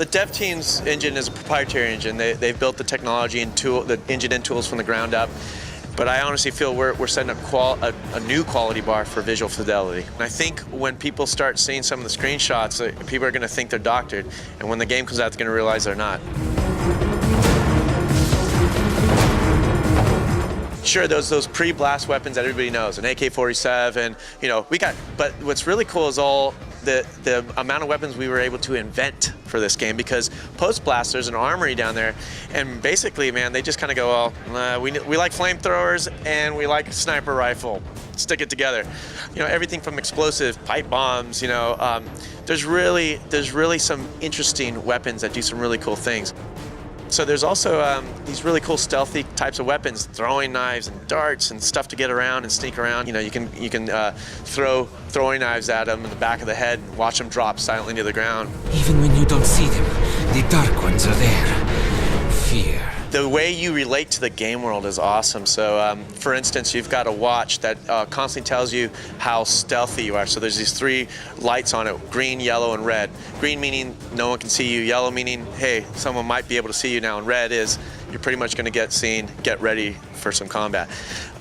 The dev team's engine is a proprietary engine. They've built the technology and the engine and tools from the ground up. But I honestly feel we're setting up a new quality bar for visual fidelity. And I think when people start seeing some of the screenshots, people are going to think they're doctored. And when the game comes out, they're going to realize they're not. Sure, those pre-blast weapons that everybody knows, an AK-47, but what's really cool is all the amount of weapons we were able to invent for this game, because post-blast, there's an armory down there, and basically, man, they just kind of go, well, we like flamethrowers and we like sniper rifle, stick it together. Everything from explosive, pipe bombs, there's really some interesting weapons that do some really cool things. So there's also these really cool stealthy types of weapons, throwing knives and darts and stuff to get around and sneak around. You can throw throwing knives at them in the back of the head and watch them drop silently to the ground. Even when you don't see them, the dark ones are there. Fear. The way you relate to the game world is awesome. So, for instance, you've got a watch that constantly tells you how stealthy you are. So there's these 3 lights on it, green, yellow, and red. Green meaning no one can see you, yellow meaning, hey, someone might be able to see you now, and red is you're pretty much gonna get seen, get ready for some combat.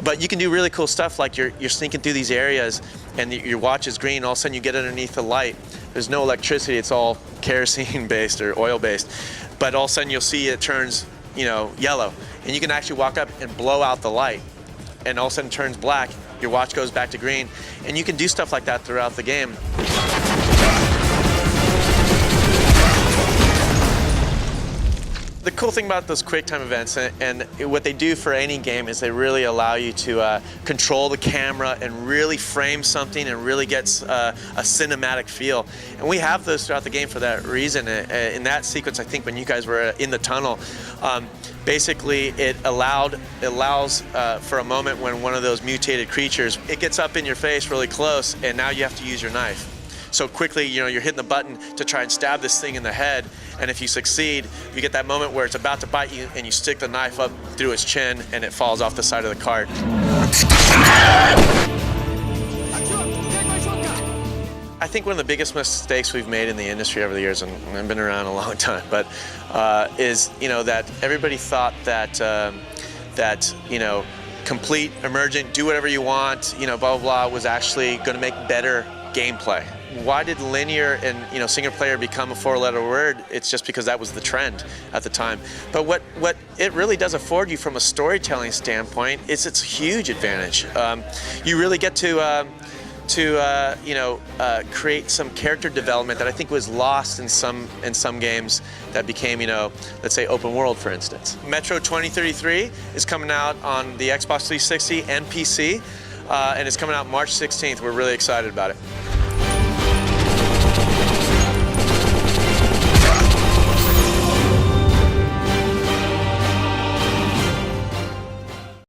But you can do really cool stuff, like you're sneaking through these areas and your watch is green, all of a sudden you get underneath the light. There's no electricity, it's all kerosene-based or oil-based. But all of a sudden you'll see it turns yellow, and you can actually walk up and blow out the light, and all of a sudden it turns black, your watch goes back to green, and you can do stuff like that throughout the game. The cool thing about those quick time events and what they do for any game is they really allow you to control the camera and really frame something and really gets a cinematic feel. And we have those throughout the game for that reason. In that sequence, I think when you guys were in the tunnel, basically it allows for a moment when one of those mutated creatures, it gets up in your face really close, and now you have to use your knife. So quickly, you're hitting the button to try and stab this thing in the head, and if you succeed, you get that moment where it's about to bite you, and you stick the knife up through its chin, and it falls off the side of the cart. I think one of the biggest mistakes we've made in the industry over the years, and I've been around a long time, but is that everybody thought that complete, emergent, do whatever you want, blah blah blah, was actually going to make better gameplay. Why did linear and single player become a 4-letter word? It's just because that was the trend at the time. But what it really does afford you from a storytelling standpoint is it's a huge advantage. You really get to create some character development that I think was lost in some games that became, let's say open world, for instance. Metro 2033 is coming out on the Xbox 360 and PC, and it's coming out March 16th. We're really excited about it.